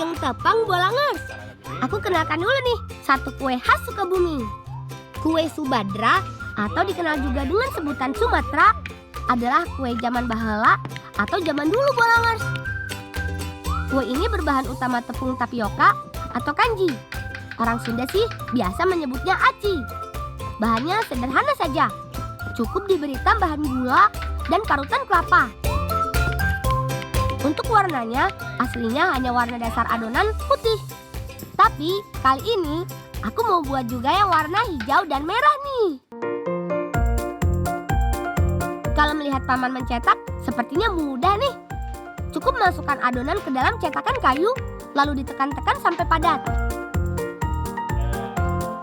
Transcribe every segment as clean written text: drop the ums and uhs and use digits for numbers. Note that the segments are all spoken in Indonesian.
Ageng Tepang Bolangers. Aku kenalkan dulu nih satu kue khas Sukabumi. Kue Subadra atau dikenal juga dengan sebutan Sumatera adalah kue zaman baheula atau zaman dulu Bolangers. Kue ini berbahan utama tepung tapioka atau kanji. Orang Sunda sih biasa menyebutnya aci. Bahannya sederhana saja. Cukup diberi tambahan gula dan parutan kelapa. Untuk warnanya, aslinya hanya warna dasar adonan putih. Tapi kali ini aku mau buat juga yang warna hijau dan merah nih. Kalau melihat paman mencetak, sepertinya mudah nih. Cukup masukkan adonan ke dalam cetakan kayu, lalu ditekan-tekan sampai padat.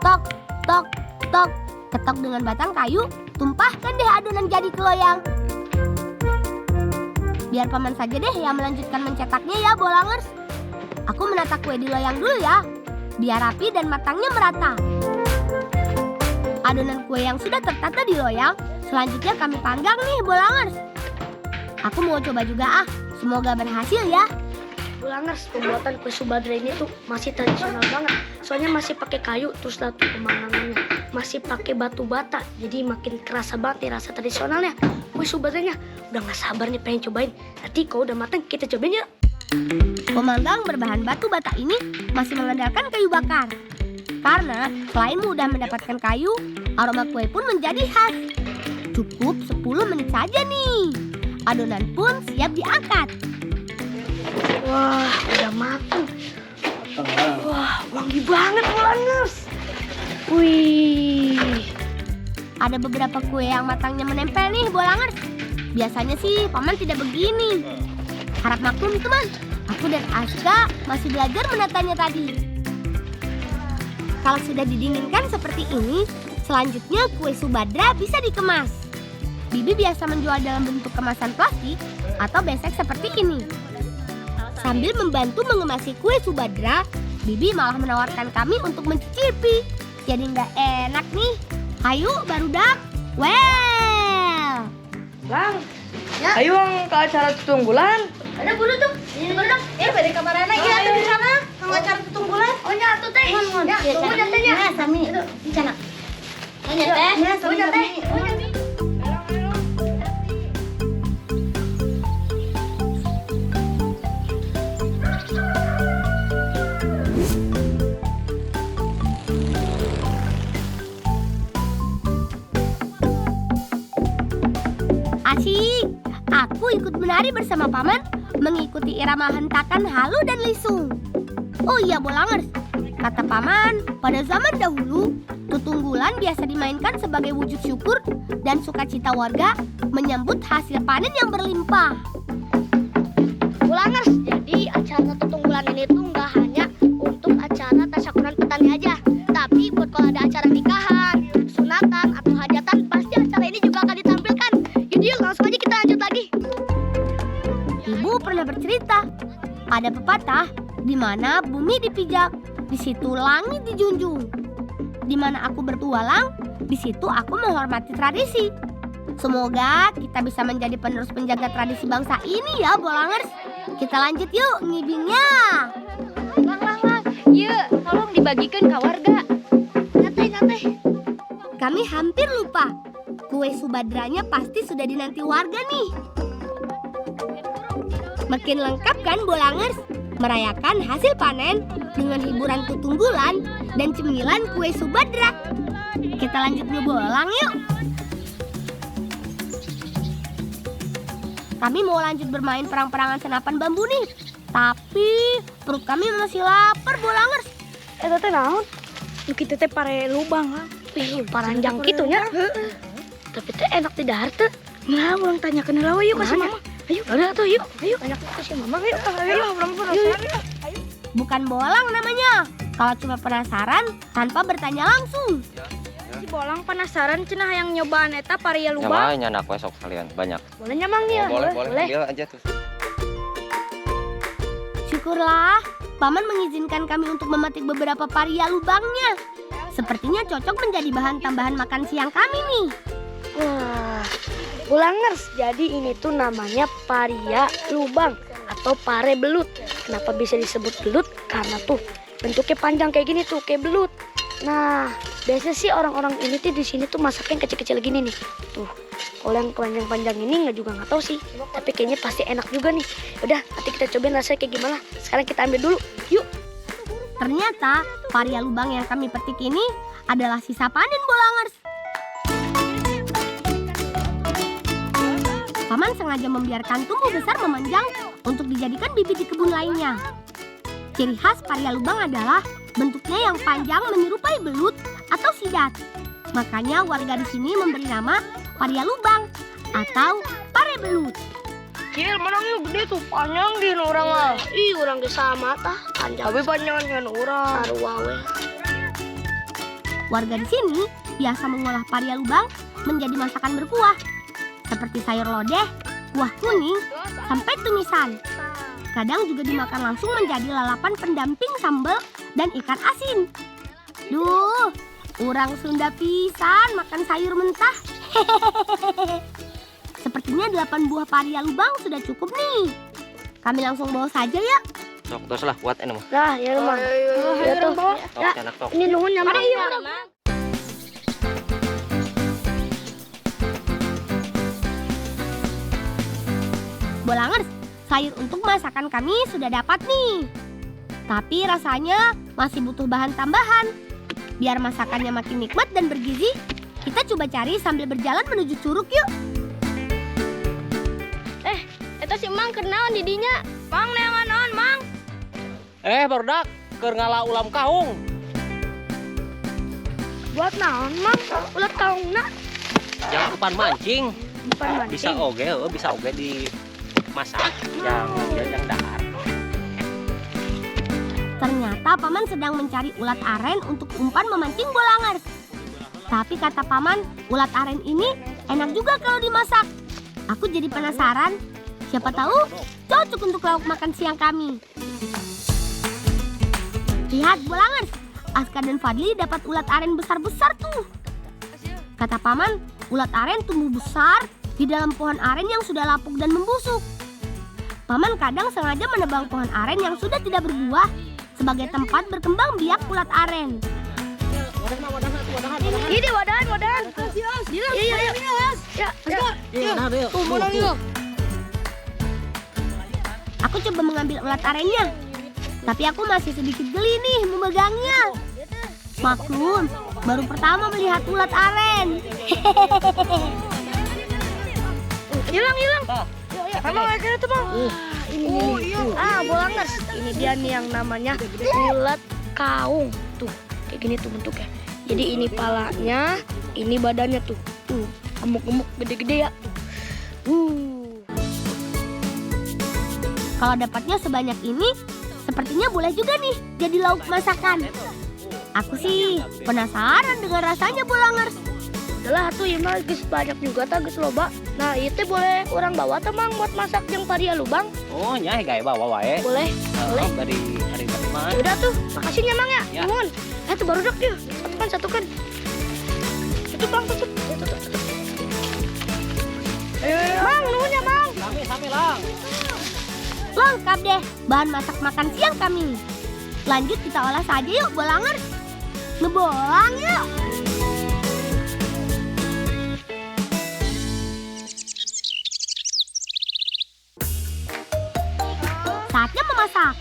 Tok, tok, tok. Ketok dengan batang kayu, tumpahkan deh adonan jadi ke loyang. Biar paman saja deh yang melanjutkan mencetaknya ya Bolangers. Aku menata kue di loyang dulu ya, biar rapi dan matangnya merata. Adonan kue yang sudah tertata di loyang, selanjutnya kami panggang nih Bolangers. Aku mau coba juga semoga berhasil ya. Bolangers, pembuatan kue Subadra ini tuh masih tradisional banget. Soalnya masih pakai kayu, terus tuh pemandangannya masih pakai batu bata. Jadi makin kerasa banget nih rasa tradisionalnya. Kue Subadranya udah gak sabar nih pengen cobain. Nanti kalau udah matang kita cobain yuk. Pemanggang berbahan batu bata ini masih mengandalkan kayu bakar. Karena selain mudah mendapatkan kayu, aroma kue pun menjadi khas. Cukup 10 menit saja nih. Adonan pun siap diangkat. Wah, udah matang. Wah, wangi banget Bolangers. Wih. Ada beberapa kue yang matangnya menempel nih Bolangers. Biasanya sih paman tidak begini. Harap maklum teman, aku dan Aska masih belajar menatanya tadi. Kalau sudah didinginkan seperti ini, selanjutnya kue Subadra bisa dikemas. Bibi biasa menjual dalam bentuk kemasan plastik atau besek seperti ini. Sambil membantu mengemasi kue Subadra, Bibi malah menawarkan kami untuk mencicipi. Jadi nggak enak nih. Ayo barudak. Well. Lang, ya. Ayo ke acara tutunggulan. Ada bulu tuh. Ini barudak. Beri kamar anak ya tuh di sana. Sama acara tutunggulan. Oh nya tuh teh. Ya, tunggu nyatanya. Ya, sami. Itu di sana. Oh nya teh. Ya, tunggu nyateh. Asyik, aku ikut menari bersama paman, mengikuti irama hentakan halu dan lisung. Oh iya Bolangers, kata paman, pada zaman dahulu, tutunggulan biasa dimainkan sebagai wujud syukur dan sukacita warga menyambut hasil panen yang berlimpah. Bolangers, jadi acara tutunggulan ini tuh nggak hanya untuk acara tasyakuran petani aja, tapi buat kalau ada acara nikahan, sunatan atau hajatan, pasti acara ini juga akan ditampilkan. Yuk, langsung aja kita lanjut lagi. Ibu pernah bercerita, ada pepatah, di mana bumi dipijak, di situ langit dijunjung. Di mana aku bertualang, di situ aku menghormati tradisi. Semoga kita bisa menjadi penerus penjaga tradisi bangsa ini ya Bolangers. Kita lanjut yuk ngibingnya. Lang. Yuk, tolong dibagikan ke warga. Nyantai. Kami hampir lupa. Kue Subadranya pasti sudah dinanti warga nih. Makin lengkap kan Bolangers? Merayakan hasil panen dengan hiburan tutunggulan dan cemilan kue Subadra. Kita lanjut ngebolang yuk. Kami mau lanjut bermain perang-perangan senapan bambu nih. Tapi perut kami masih lapar Bolangers. Teh naon? Nu kitu teh pare lubang lah. Wih, paranjang gitu nya. Tapi teh enak di dahar teh. Nah, ulang tanya ke Nela yuk kasih mama. Ayo, ada tuh yuk. Ayo, enak kasih mama yuk. Ayo, belum penasaran. Bukan bolang namanya. Kalau cuma penasaran tanpa bertanya langsung. Si Bolang penasaran cenah yang nyobaan eta paria lubang. Nyamanya anak besok kalian banyak. Boleh nyamang nih ya? Boleh, ambil aja tuh. Syukurlah, paman mengizinkan kami untuk memetik beberapa paria lubangnya. Sepertinya cocok menjadi bahan tambahan makan siang kami nih. Wah, Bolangers, jadi ini tuh namanya paria lubang atau pare belut. Kenapa bisa disebut belut? Karena tuh bentuknya panjang kayak gini tuh, kayak belut. Nah, biasanya sih orang-orang ini tuh di sini tuh masaknya kecil-kecil gini nih. Tuh, kalau yang panjang-panjang ini nggak tahu sih. Tapi kayaknya pasti enak juga nih. Udah, nanti kita cobain rasanya kayak gimana. Sekarang kita ambil dulu. Yuk. Ternyata paria lubang yang kami petik ini adalah sisa panen Bolangers. Paman sengaja membiarkan tumbuh besar memanjang untuk dijadikan bibit di kebun lainnya. Ciri khas paria lubang adalah bentuknya yang panjang menyerupai belut atau sidat. Makanya warga di sini memberi nama paria lubang atau pare belut. Cil, menang yuk gede tuh, panjang di orang lah. Ih, orang ge sama tah, panjang. Tapi panjangan kan orang. Sarua we. Warga di sini biasa mengolah paria lubang menjadi masakan berkuah, seperti sayur lodeh, kuah kuning, sampai tumisan. Kadang juga dimakan langsung menjadi lalapan pendamping sambal dan ikan asin. Duh, orang Sunda pisan makan sayur mentah. Sepertinya 8 buah paria lubang sudah cukup nih. Kami langsung bawa saja ya. Sok terus lah buat ini mah. Nah, ya rumah. Ya tuh. Sok enak sok. Ini nuhun nyampe. Bolangers, sayur untuk masakan kami sudah dapat nih. Tapi rasanya masih butuh bahan tambahan. Biar masakannya makin nikmat dan bergizi, kita coba cari sambil berjalan menuju curug yuk. Eta si Mang kenaon didinya. Mang neangan naon, Mang? Barudak keur ngala ulam kaung. Buat naon, Mang? Ulat kaungna. Yang umpan mancing. Bukan mancing. Bisa oge dimasak yang dahar. Ternyata paman sedang mencari ulat aren untuk umpan memancing Bolangers. Tapi kata paman, ulat aren ini enak juga kalau dimasak. Aku jadi penasaran. Siapa tahu cocok untuk lauk makan siang kami. Lihat Bolangers, Aska dan Fadli dapat ulat aren besar-besar tuh. Kata paman, ulat aren tumbuh besar di dalam pohon aren yang sudah lapuk dan membusuk. Paman kadang sengaja menebang pohon aren yang sudah tidak berbuah sebagai tempat berkembang biak ulat aren. Ini wadahan. Iya. Ya. Tuh, menang yuk. Aku coba mengambil ulat arennya, tapi aku masih sedikit geli nih memegangnya. Maklum, baru pertama melihat ulat aren. Hilang. Emang aja tuh, Bang. Ini. Bolangers. Ini dia nih yang namanya ulat kaung. Tuh, kayak gini tuh bentuknya. Jadi ini palanya, ini badannya tuh. Tuh, gemuk-gemuk gede-gede ya. Kalau dapatnya sebanyak ini, sepertinya boleh juga nih jadi lauk masakan. Aku sih penasaran dengan rasanya Bolangers. Udahlah tuh ya mah geus banyak juga tah geus loba. Nah, itu boleh orang bawa teh Mang buat masak yang paria lubang. Oh, nyai gaya bawa wae. Boleh. Dari hari mah. Udah tuh, makasih ya Mang ya. Ya. Nuhun. Tuh baru dak dia. Satukan. Itu Bang, tutup. Mang, nuhun ya Mang. Sami lang. Lengkap deh bahan masak makan siang kami. Lanjut kita olah saja yuk Bolangers. Ngebolang yuk. Saatnya memasak.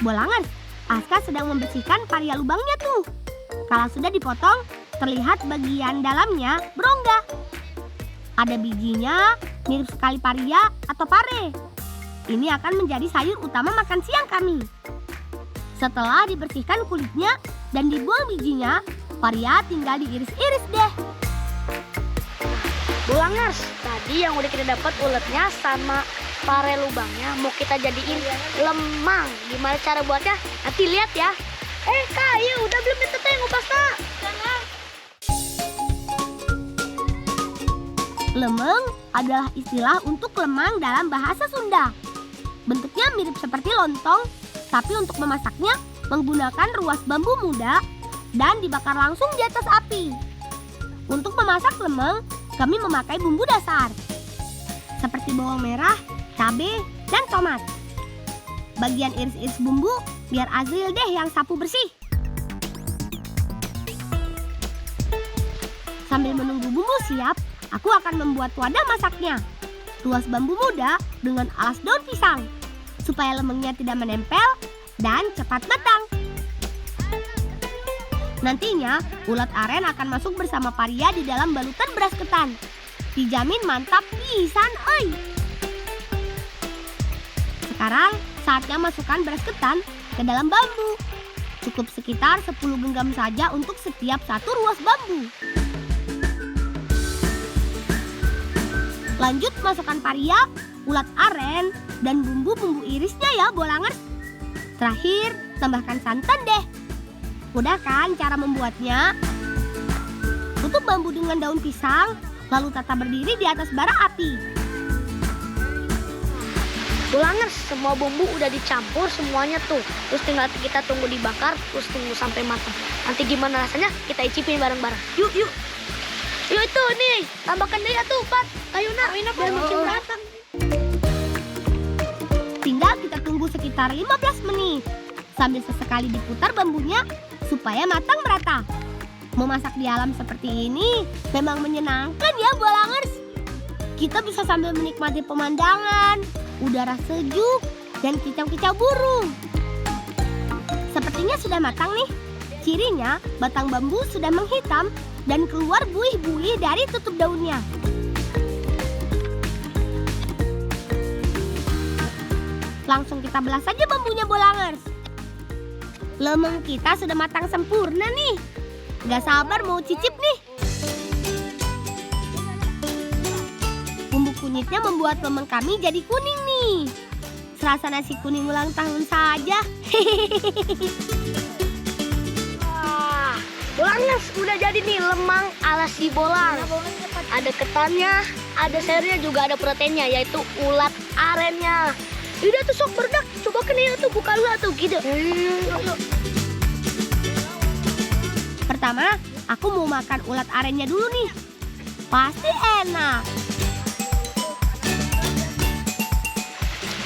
Bolangers, Aska sedang membersihkan paria lubangnya tuh. Kalau sudah dipotong, terlihat bagian dalamnya berongga. Ada bijinya, mirip sekali paria atau pare. Ini akan menjadi sayur utama makan siang kami. Setelah dibersihkan kulitnya dan dibuang bijinya, paria tinggal diiris-iris deh. Bolangers, tadi yang udah kita dapat uletnya sama pare lubangnya mau kita jadiin lemang. Gimana cara buatnya? Nanti lihat ya. Kak, iya udah belum itu teh ngupas tak? Lemeng adalah istilah untuk lemang dalam bahasa Sunda. Bentuknya mirip seperti lontong, tapi untuk memasaknya menggunakan ruas bambu muda dan dibakar langsung di atas api. Untuk memasak lemeng, kami memakai bumbu dasar seperti bawang merah, cabai, dan tomat. bagian iris-iris bumbu, biar Azril deh yang sapu bersih. Sambil menunggu bumbu siap, aku akan membuat wadah masaknya. Ruas bambu muda dengan alas daun pisang, supaya lemengnya tidak menempel dan cepat matang. Nantinya, ulat aren akan masuk bersama paria di dalam balutan beras ketan. Dijamin mantap pisan, oi! Sekarang, saatnya masukkan beras ketan ke dalam bambu. Cukup sekitar 10 genggam saja untuk setiap satu ruas bambu. Lanjut masukkan paria, ulat aren, dan bumbu-bumbu irisnya ya, bolangers. Terakhir, tambahkan santan deh. Mudah kan cara membuatnya? Tutup bambu dengan daun pisang, lalu tata berdiri di atas bara api. Bolangers, semua bumbu udah dicampur semuanya tuh. Terus tinggal kita tunggu dibakar, terus tunggu sampai matang. Nanti gimana rasanya kita icipin bareng-bareng. Yuk. Yuk itu nih, tambahkan deh tuh, Pat. Ayo nak, biar makin matang. Tinggal kita tunggu sekitar 15 menit. Sambil sesekali diputar bambunya supaya matang merata. Memasak di alam seperti ini memang menyenangkan ya, bolangers. Kita bisa sambil menikmati pemandangan, udara sejuk, dan kicau-kicau burung. Sepertinya sudah matang nih. Cirinya, batang bambu sudah menghitam dan keluar buih-buih dari tutup daunnya. Langsung kita belah saja bambunya, bolangers. Lemeng kita sudah matang sempurna nih. Gak sabar mau cicip nih. Bumbu kunyitnya membuat lemeng kami jadi kuning nih. Serasa nasi kuning ulang tahun saja. Wah, bolangers udah jadi nih lemang ala si bolang. Ada ketannya, ada sayurnya, juga ada proteinnya, yaitu ulat arennya. Udah tuh sok berdak, coba kan ya tuh buka dulu tuh gitu. Pertama, aku mau makan ulat arennya dulu nih. Pasti enak.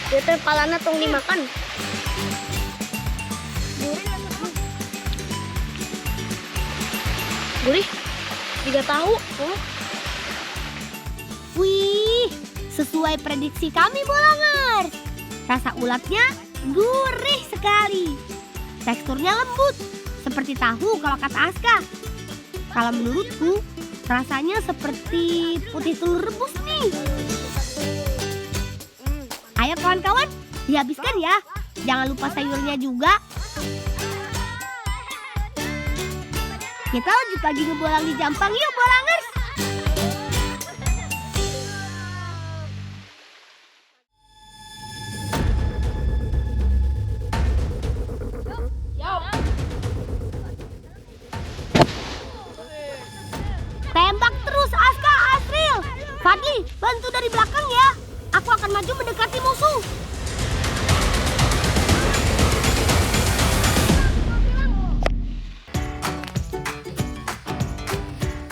Itu palanya tong dimakan. Gurih, juga tahu. Wih, sesuai prediksi kami, bolangers. Rasa ulatnya gurih sekali. Teksturnya lembut, seperti tahu kalau kata Aska. Kalau menurutku, rasanya seperti putih telur rebus nih. Ayo kawan-kawan, dihabiskan ya. Jangan lupa sayurnya juga. Kita lanjut lagi ngebolang di Jampang yuk, bolangers. Tembak terus, Aska, Azril. Fadli, bantu dari belakang ya. Aku akan maju mendekati musuh.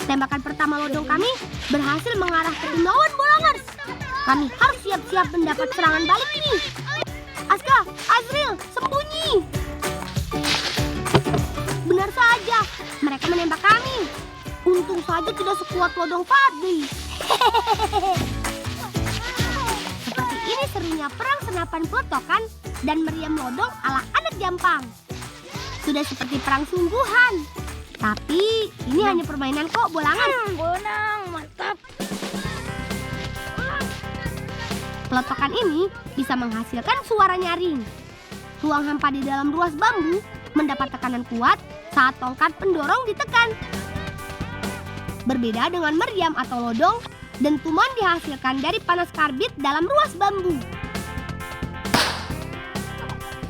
Tembakan pertama lodong kami berhasil mengarah ke tim lawan, bolangers. Kami harus siap-siap mendapat serangan balik ini. Aska, Azril, sembunyi. Benar saja, mereka menembak kami. Untung saja tidak sekuat lodong Fadli. Seperti ini serunya perang senapan pelotokan dan meriam lodong ala anak Jampang. Sudah seperti perang sungguhan. Tapi ini hanya permainan kok, bolangers. Bonang, mantap. Pelotokan ini bisa menghasilkan suara nyaring. Ruang hampa di dalam ruas bambu mendapat tekanan kuat saat tongkat pendorong ditekan. Berbeda dengan meriam atau lodong, dentuman dihasilkan dari panas karbit dalam ruas bambu.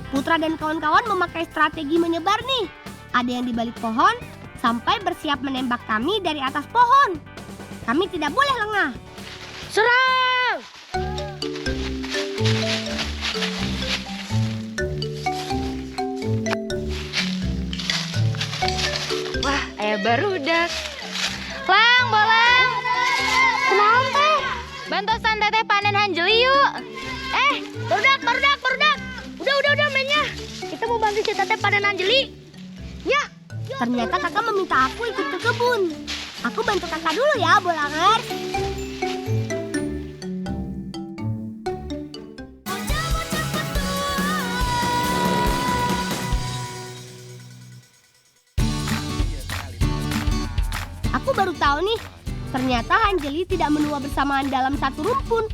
Putra dan kawan-kawan memakai strategi menyebar nih. Ada yang di balik pohon, sampai bersiap menembak kami dari atas pohon. Kami tidak boleh lengah. Serang! Wah, ayah barudak. Lang, bolang. Kenapa? Bantu San Teteh panen hanjeli yuk. Barudak. Udah. bantu si teteh panen Anjeli. Ya, ternyata kakak meminta aku ikut ke kebun. Aku bantu kakak dulu ya, Bolangers. Aku baru tahu nih, ternyata Anjeli tidak menua bersamaan dalam satu rumpun.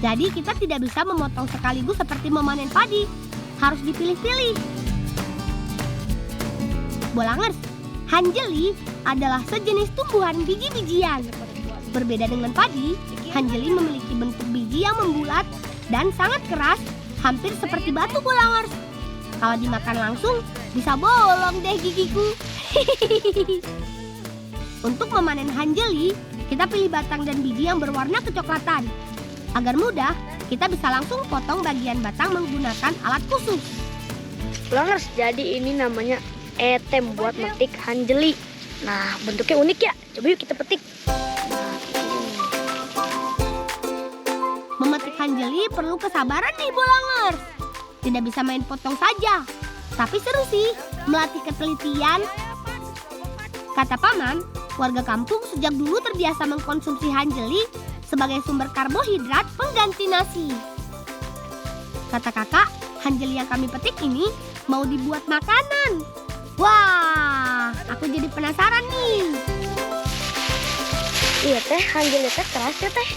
Jadi kita tidak bisa memotong sekaligus seperti memanen padi. Harus dipilih-pilih. Bolangers, Anjeli adalah sejenis tumbuhan biji-bijian. Berbeda dengan padi, Anjeli memiliki bentuk biji yang membulat dan sangat keras, hampir seperti batu, Bolangers. Kalau dimakan langsung, bisa bolong deh gigiku. Untuk memanen Anjeli, kita pilih batang dan biji yang berwarna kecoklatan. Agar mudah, kita bisa langsung potong bagian batang menggunakan alat khusus. Bolangers, jadi ini namanya etem buat metik Anjeli. Nah, bentuknya unik ya. Coba yuk kita petik. Memetik Anjeli perlu kesabaran nih, Bolangers. Tidak bisa main potong saja. Tapi seru sih, melatih ketelitian. Kata paman, warga kampung sejak dulu terbiasa mengkonsumsi Anjeli sebagai sumber karbohidrat pengganti nasi. Kata kakak, Anjeli yang kami petik ini mau dibuat makanan. Wah, aku jadi penasaran nih. Iya teh, Anjeli teh keras ya teh.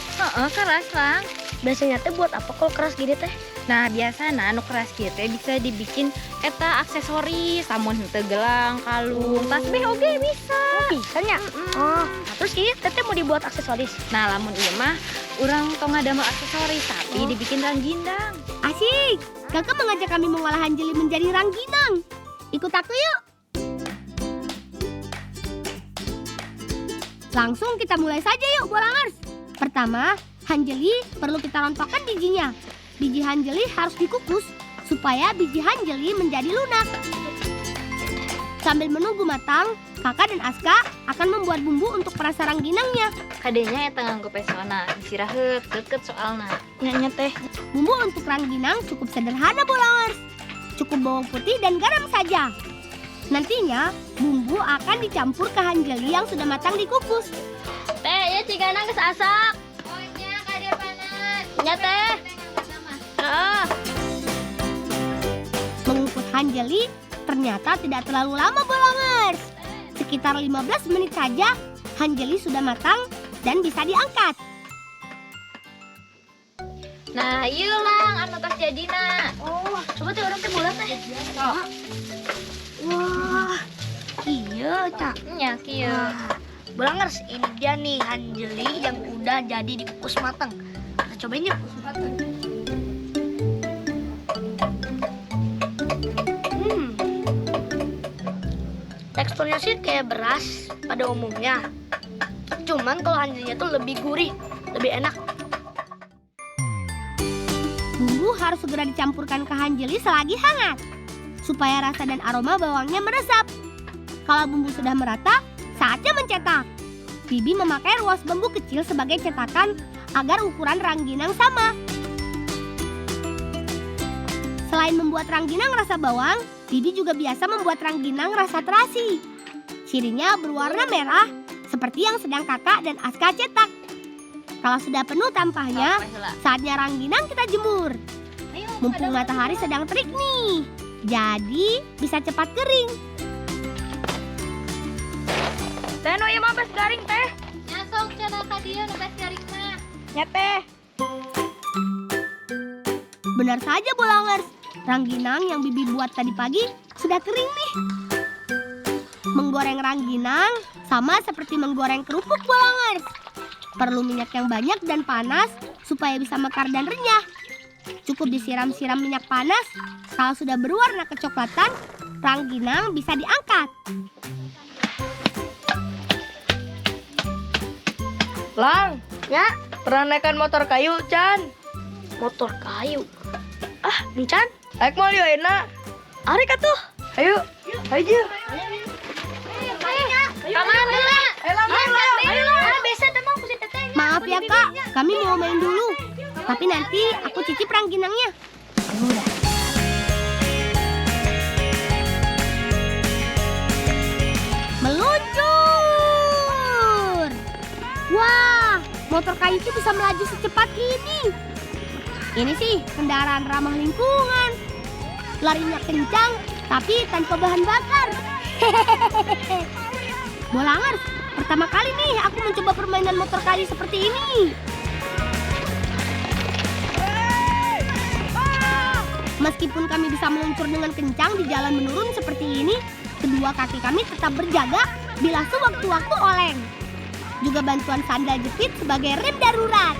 Keras lang. Biasanya teh buat apa kalau keras gini teh? Nah biasana anu keras kieu teh bisa dibikin eta aksesoris, samun henteu gelang, kalung, tasbih oge bisa. Oh, bisanya. Oh, nah, terus iya teteh mau dibuat aksesoris. Nah lamun ieu mah urang tong ngadamel aksesoris tapi dibikin ranggindang. Asik, kakak mengajak kami mengolah Anjeli menjadi rangginang. Ikut aku yuk. Langsung kita mulai saja yuk, Bolangers. Pertama, Anjeli perlu kita rontokkan bijinya. Biji Anjeli harus dikukus supaya biji Anjeli menjadi lunak. Sambil menunggu matang, kakak dan Aska akan membuat bumbu untuk perasa rangginangnya. Kadenya eta nganggo pesona, disiraheut deket soalna. Nya teh. Bumbu untuk rangginang cukup sederhana, Bolangers. Cukup bawang putih dan garam saja. Nantinya, bumbu akan dicampur ke Anjeli yang sudah matang dikukus. Teh, ya cigana geus asak. Oh nya kada panas. Nya teh. Mengukus Anjeli ternyata tidak terlalu lama, Bolangers. Sekitar 15 menit saja, Anjeli sudah matang dan bisa diangkat. Nah, ieu lang anu tos jadina. Oh, coba teh orang teh bola teh. Wah, iya cak. Nya kieu. Bolangers, ini dia nih Anjeli yang udah jadi dikukus matang. Kita cobain yuk. Teksturnya sih kayak beras pada umumnya. Cuman kalau Anjelinya tuh lebih gurih, lebih enak. Bumbu harus segera dicampurkan ke Anjeli selagi hangat, supaya rasa dan aroma bawangnya meresap. Kalau bumbu sudah merata, saatnya mencetak. Bibi memakai ruas bambu kecil sebagai cetakan agar ukuran rangginang sama. Selain membuat rangginang rasa bawang, Bibi juga biasa membuat rangginang rasa terasi. Cirinya berwarna merah, seperti yang sedang kakak dan Aska cetak. Kalau sudah penuh tampahnya, saatnya rangginang kita jemur. Mumpung matahari sedang terik nih, jadi bisa cepat kering. Teh nu ieu mah bes garing teh. Nya sok cenah ka dieu nu bes garing mah. Nya teh. Benar saja, Bolangers. Rangginang yang Bibi buat tadi pagi sudah kering nih. Menggoreng rangginang sama seperti menggoreng kerupuk, Bolangers. Perlu minyak yang banyak dan panas supaya bisa mekar dan renyah. Cukup disiram-siram minyak panas. Kalau sudah berwarna kecoklatan, rangginang bisa diangkat. Lang, Ya, pernah naikan motor kayu, Chan? motor kayu. Ah, Encan, Aik mau lieu ayeuna. arek atuh. Ayo. Ayo. Kamana? Ayo lang. Biasa demang ku si teteh. Maaf ya, Kak. Kami mau main dulu. Tapi nanti aku cicip rangginangnya. motor kayu itu bisa melaju secepat ini? Ini sih kendaraan ramah lingkungan. Larinya kencang, tapi tanpa bahan bakar. Hehehe. Bolangers, pertama kali nih aku mencoba permainan motor kayu seperti ini. Meskipun kami bisa meluncur dengan kencang di jalan menurun seperti ini, kedua kaki kami tetap berjaga bila sewaktu-waktu oleng. Juga bantuan sandal jepit sebagai rem darurat.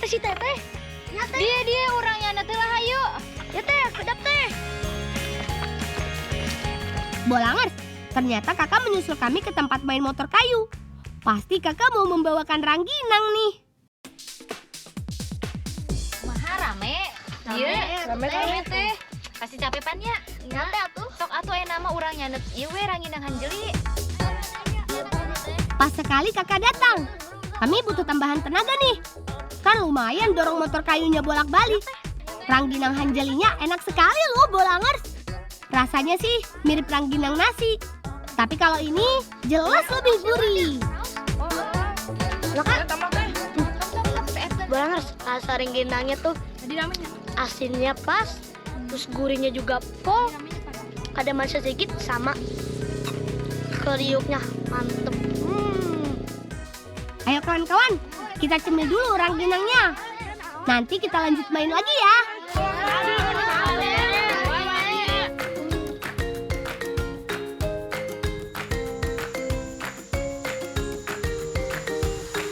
Si teteh, Dia orangnya nanti lah ayo. ya teh, kedap teh. Bolangers, ternyata kakak menyusul kami ke tempat main motor kayu. Pasti kakak mau membawakan rangginang nih. Maha rame. Iya, rame teh. Kasih capepan ya. Nanti atuh. Sok atuh aya nama urang nyanet ieu we ranginang hanjeli. Pas sekali kakak datang, kami butuh tambahan tenaga nih. Kan lumayan dorong motor kayunya bolak-balik. Rangginang hanjelinya enak sekali loh Bolangers. Rasanya sih mirip rangginang nasi. Tapi kalau ini jelas lebih gurih. Bolangers, rasa rengginangnya tuh asinnya pas, terus gurihnya juga pol, ada manis sedikit sama kriuknya mantep. Ayo kawan-kawan, kita cemil dulu rangginangnya. Nanti kita lanjut main lagi ya.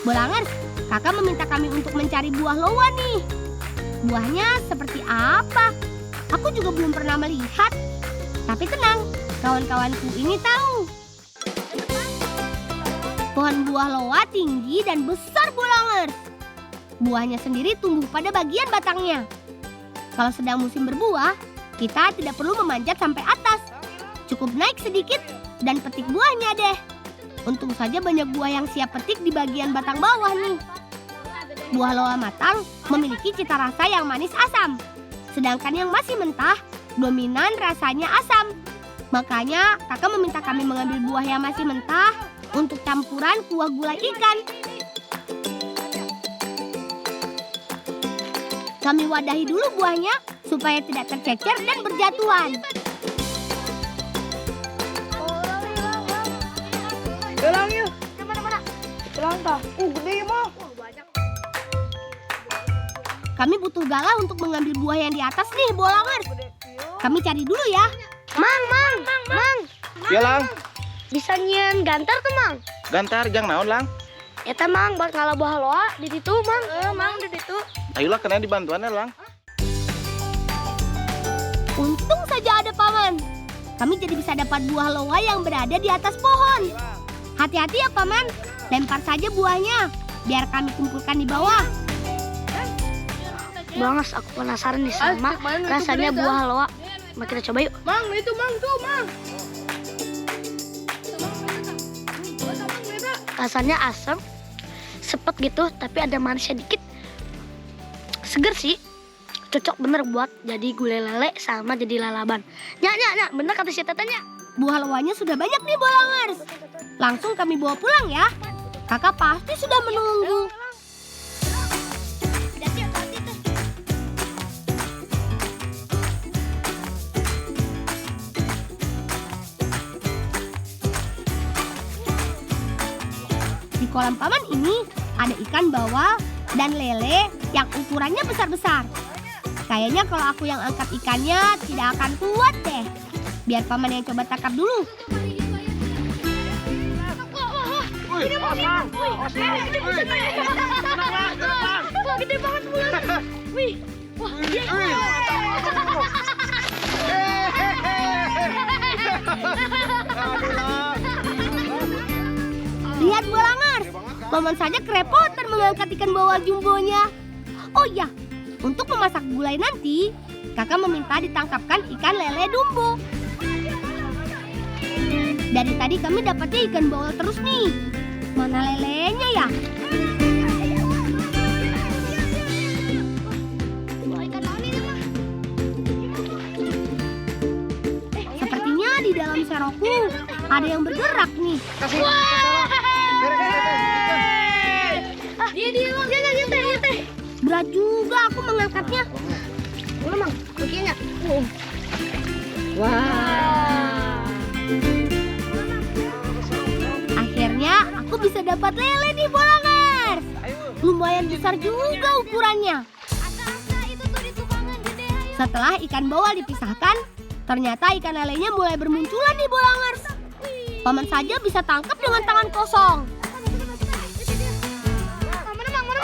Bolangers, kakak meminta kami untuk mencari buah loa nih. Buahnya seperti apa? Aku juga belum pernah melihat. Tapi tenang, kawan-kawanku ini tahu. Pohon buah loa tinggi dan besar Bolangers. Buahnya sendiri tumbuh pada bagian batangnya. Kalau sedang musim berbuah, kita tidak perlu memanjat sampai atas. Cukup naik sedikit dan petik buahnya deh. Untung saja banyak buah yang siap petik di bagian batang bawah nih. Buah loa matang memiliki cita rasa yang manis asam. Sedangkan yang masih mentah, dominan rasanya asam. Makanya kakak meminta kami mengambil buah yang masih mentah untuk campuran kuah gulai ikan. Kami wadahi dulu buahnya supaya tidak tercecer dan berjatuhan. Hilang yuk. Mana? Hilang tak? Gede mah. Kami butuh galah untuk mengambil buah yang di atas nih, Bolangers. Kami cari dulu ya. Mang. Ya lang, Bisa nyian gantar tuh, Mang. gantar jang naon lang. Eta Mang, buat ngalah buah loa di situ, Mang. Mang di situ. Ayolah kena dibantuannya lang. Untung saja ada paman. Kami jadi bisa dapat buah loa yang berada di atas pohon. Hati-hati ya paman, lempar saja buahnya, biar kami kumpulkan di bawah. Banges, aku penasaran nih sama rasanya buah loa. Mari kita coba yuk. Mang, itu mang tuh, mang. Rasanya asam, sepet gitu, tapi ada manisnya dikit. Seger sih, cocok bener buat jadi gulai lele sama jadi lalaban. Nyak, bener kata si tetenya. Buah loanya sudah banyak nih Bolangers. Langsung kami bawa pulang ya. Kakak pasti sudah menunggu. Di kolam paman ini ada ikan bawal dan lele yang ukurannya besar-besar. Kayaknya kalau aku yang angkat ikannya tidak akan kuat deh. Biar paman yang coba tangkap dulu. Gede banget mulanya. Wih, wah, Lihat Bolangers, paman saja kerepotan mengangkat ikan bawal jumbonya. Oh iya, untuk memasak gulai nanti, kakak meminta ditangkapkan ikan lele dumbo. Dari tadi kami dapatnya ikan bawal terus nih. Mana lelenya ya? Sepertinya di dalam serokku ada yang bergerak nih. Dia teh. Berat juga aku mengangkatnya. Mana Mang? Bagiannya. Akhirnya aku bisa dapat lele nih Bolangers. Lumayan besar juga ukurannya. Setelah ikan bawal dipisahkan, ternyata ikan lelenya mulai bermunculan nih Bolangers. Paman saja bisa tangkap dengan tangan kosong.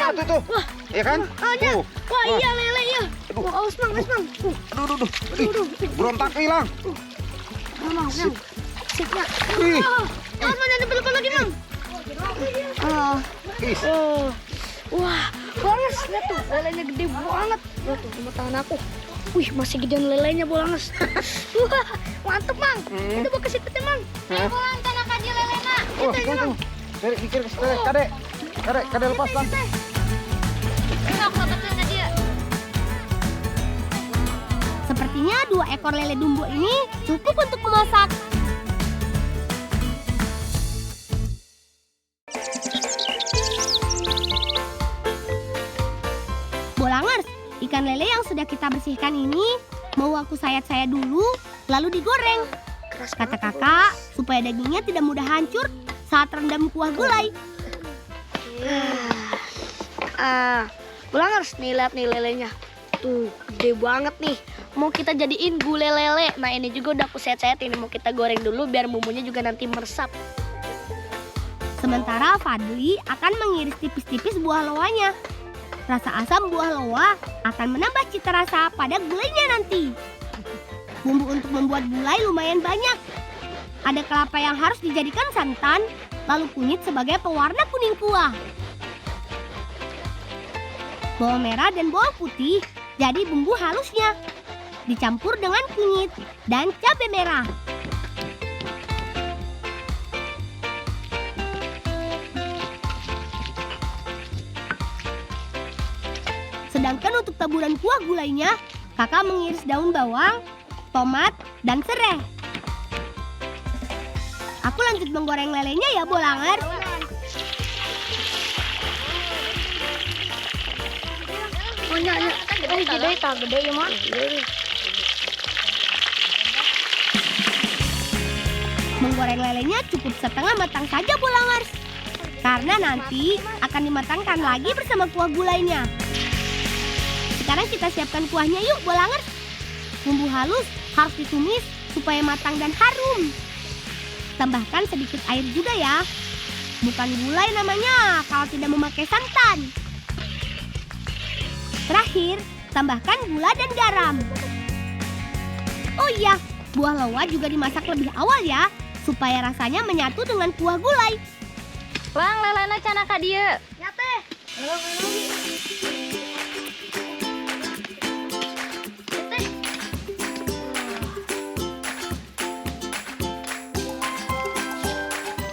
Tuh. Iya kan? Wah iya lele ya. Awas Mang. Aduh. Berontak hilang. Mang. Sipnya. Ih. Awas Mang, jangan depan lagi Mang. Is. Wah, Bolangers, lihat tuh, lelenya gede banget. Lihat tuh, sama tangan aku. Wih, masih gedean lelenya Bolangers. Wah, mantep Mang. Kita bawa ke situ deh Mang. Pulang tanah kaji lelena. Tunggu. Dari pikir ke situ, Kade lepas Lang. Aku dapetin ke dia. Sepertinya 2 ekor lele dumbo ini cukup untuk memasak. Bolangers, ikan lele yang sudah kita bersihkan ini mau aku sayat-sayat dulu, lalu digoreng. Kata kakak, supaya dagingnya tidak mudah hancur saat rendam kuah gulai. Bolangers, nih lihat nih lelenya. Tuh, gede banget nih. Mau kita jadiin gulai lele. Nah, ini juga udah aku sayat-sayat ini. Mau kita goreng dulu biar bumbunya juga nanti meresap. Sementara Fadli akan mengiris tipis-tipis buah loanya. Rasa asam buah loa akan menambah cita rasa pada gulainya nanti. Bumbu untuk membuat gulai lumayan banyak. Ada kelapa yang harus dijadikan santan, lalu kunyit sebagai pewarna kuning kuah. Bawang merah dan bawang putih jadi bumbu halusnya. Dicampur dengan kunyit dan cabai merah. Sedangkan untuk taburan kuah gulainya, kakak mengiris daun bawang, tomat, dan serai. Aku lanjut menggoreng lelenya ya Bolangers. Gede ya Mak. Menggoreng lelenya cukup setengah matang saja Bolangers. Karena nanti akan dimatangkan lagi bersama kuah gulainya. Sekarang kita siapkan kuahnya yuk Bolangers. Bumbu halus harus ditumis supaya matang dan harum. Tambahkan sedikit air juga ya. Bukan gulai namanya kalau tidak memakai santan. Terakhir, tambahkan gula dan garam. Oh iya, buah loa juga dimasak lebih awal ya, supaya rasanya menyatu dengan kuah gulai. Lang, lelena cana ka dieu. Ya teh.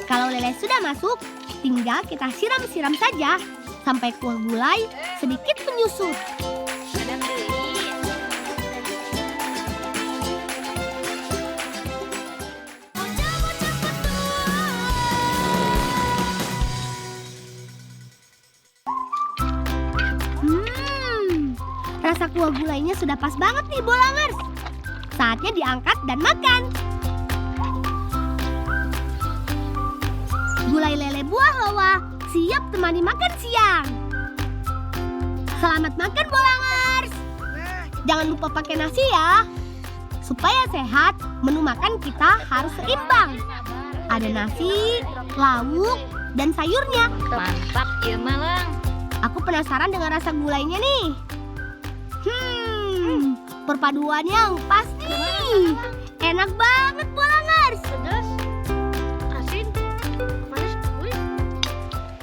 Kalau lele sudah masuk, tinggal kita siram-siram saja sampai kuah gulai sedikit menyusut. Rasa kuah gulainya sudah pas banget nih Bolangers. Saatnya diangkat dan makan. Gulai lele buah loa siap temani makan siang. Selamat makan Bolangers. Jangan lupa pakai nasi ya. Supaya sehat, menu makan kita harus seimbang. Ada nasi, lauk, dan sayurnya. Mantap ya Malang. Aku penasaran dengan rasa gulainya nih. Perpaduan yang pas nih. Enak banget Bolangers. Pedas, asin, manis, gurih.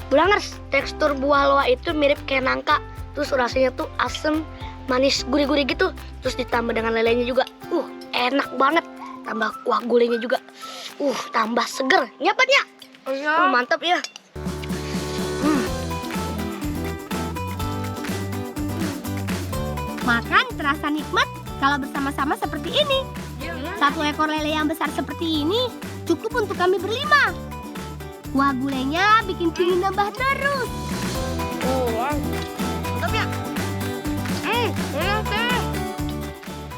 Bolangers, tekstur buah loa itu mirip kayak nangka. Terus rasanya tuh asem, manis, gurih-gurih gitu. Terus ditambah dengan lelenya juga. Enak banget. tambah kuah gulainya juga. Tambah seger. Nyapat ya? Mantap ya. Makan terasa nikmat kalau bersama-sama seperti ini. Satu ekor lele yang besar seperti ini cukup untuk kami berlima. Kuah gulainya bikin pingin nambah terus. Mantap ya?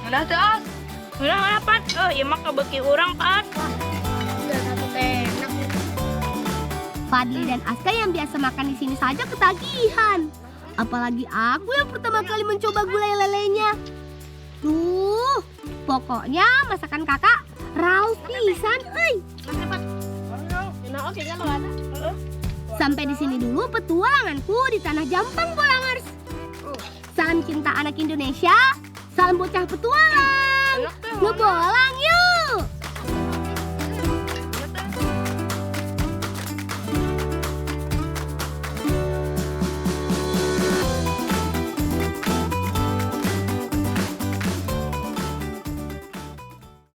Udah tuh, As. Udah dapat. Ya mah kebeki orang, As. Udah satu enak. Fadli dan Aska yang biasa makan di sini saja ketagihan. Apalagi aku yang pertama kali mencoba gulai lelenya. Pokoknya masakan kakak raus pisan, euy. Sampai di sini dulu petualanganku di tanah Jampang, Bolangers. Salam cinta anak Indonesia, salam bocah petualang. Ngebolang yuk.